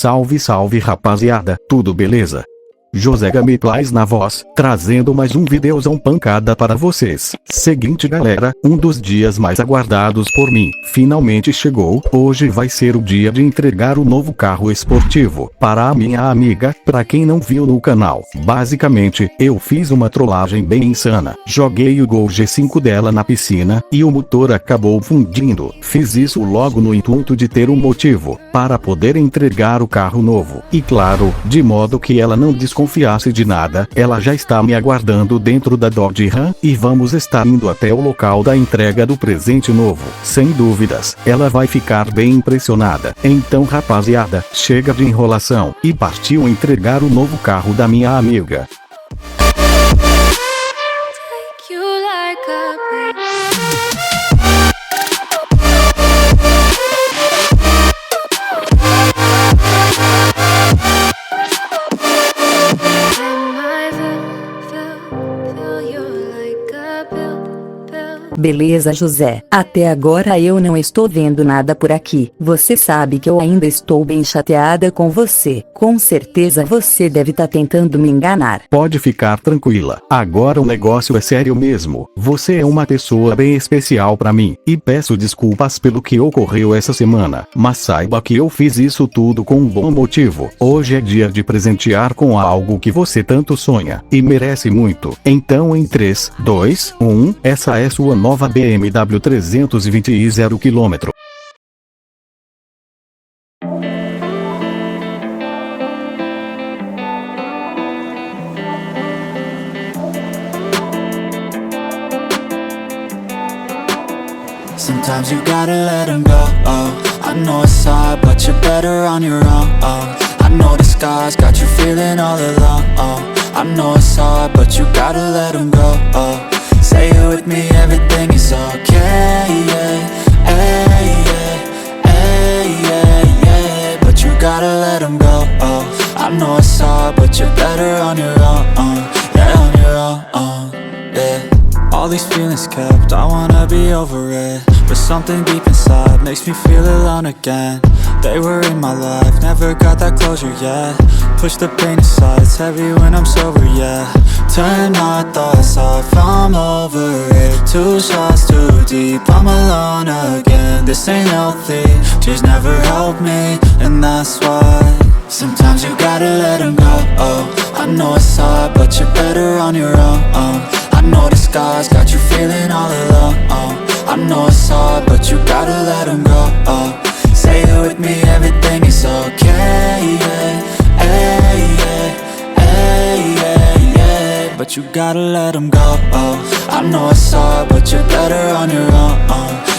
Salve salve rapaziada, tudo beleza? José Gameplays na voz, trazendo mais um videozão pancada para vocês. Seguinte galera, um dos dias mais aguardados por mim, finalmente chegou. Hoje vai ser o dia de entregar o novo carro esportivo para a minha amiga. Pra quem não viu no canal, basicamente, eu fiz uma trollagem bem insana. Joguei o Gol G5 dela na piscina, e o motor acabou fundindo. Fiz isso logo no intuito de ter um motivo, para poder entregar o carro novo. E claro, de modo que ela não desconfiasse de nada, ela já está me aguardando dentro da Dodge Ram, e vamos estar indo até o local da entrega do presente novo. Sem dúvidas, ela vai ficar bem impressionada. Então rapaziada, chega de enrolação, e partiu entregar o novo carro da minha amiga. Beleza José, até agora eu não estou vendo nada por aqui. Você sabe que eu ainda estou bem chateada com você. Com certeza você deve estar tentando me enganar. Pode ficar tranquila, agora o negócio é sério mesmo. Você é uma pessoa bem especial pra mim, e peço desculpas pelo que ocorreu essa semana. Mas saiba que eu fiz isso tudo com um bom motivo. Hoje é dia de presentear com algo que você tanto sonha, e merece muito. Então em 3, 2, 1, essa é sua nova BMW 320 e 0 km. Sometimes you gotta let him go, oh. I know it's hard, but you're better on your own, oh. I know the scars got you feeling all alone, oh. I know it's hard, but you gotta let him go, oh. Say it with me, everything is okay, yeah, hey, yeah, hey, yeah, yeah. But you gotta let him go, oh. I know it's hard, but you're better on your own, yeah, on your own, yeah. All these feelings kept, I wanna be over it, but something deep inside makes me feel alone again. They were in my life, never got that closure yet. Push the pain aside, it's heavy when I'm sober, yeah. Turn my thoughts off, I'm over it. 2 shots too deep, I'm alone again. This ain't healthy, tears never help me, and that's why sometimes you gotta let him go, oh. I know it's hard, but you're better on your own, oh. I know the scars got you feeling all alone, oh. I know it's hard, but you gotta let him go, oh. Say it with me, everything is okay, yeah, hey, yeah, hey, yeah, yeah. But you gotta let him go, oh. I know it's hard, but you're better on your own,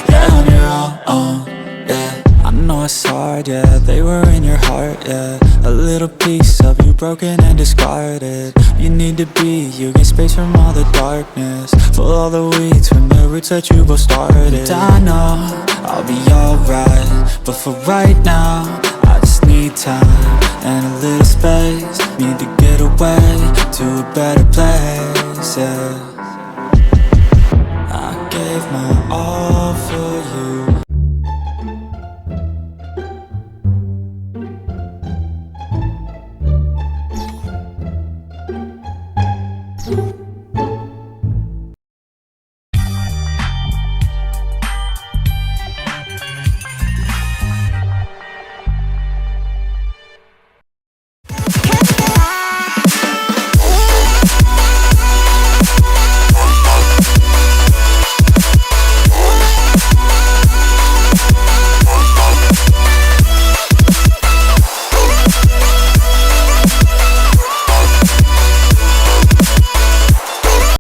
yeah, on your own, yeah. I know it's hard, yeah, they were in your heart, yeah. A little piece of you broken and discarded. You need to be, you get space from all the darkness. Pull all the weeds from the roots that you both started. And I know I'll be alright, but for right now I just need time and a little space. Need to get away to a better place, yeah. I gave my all,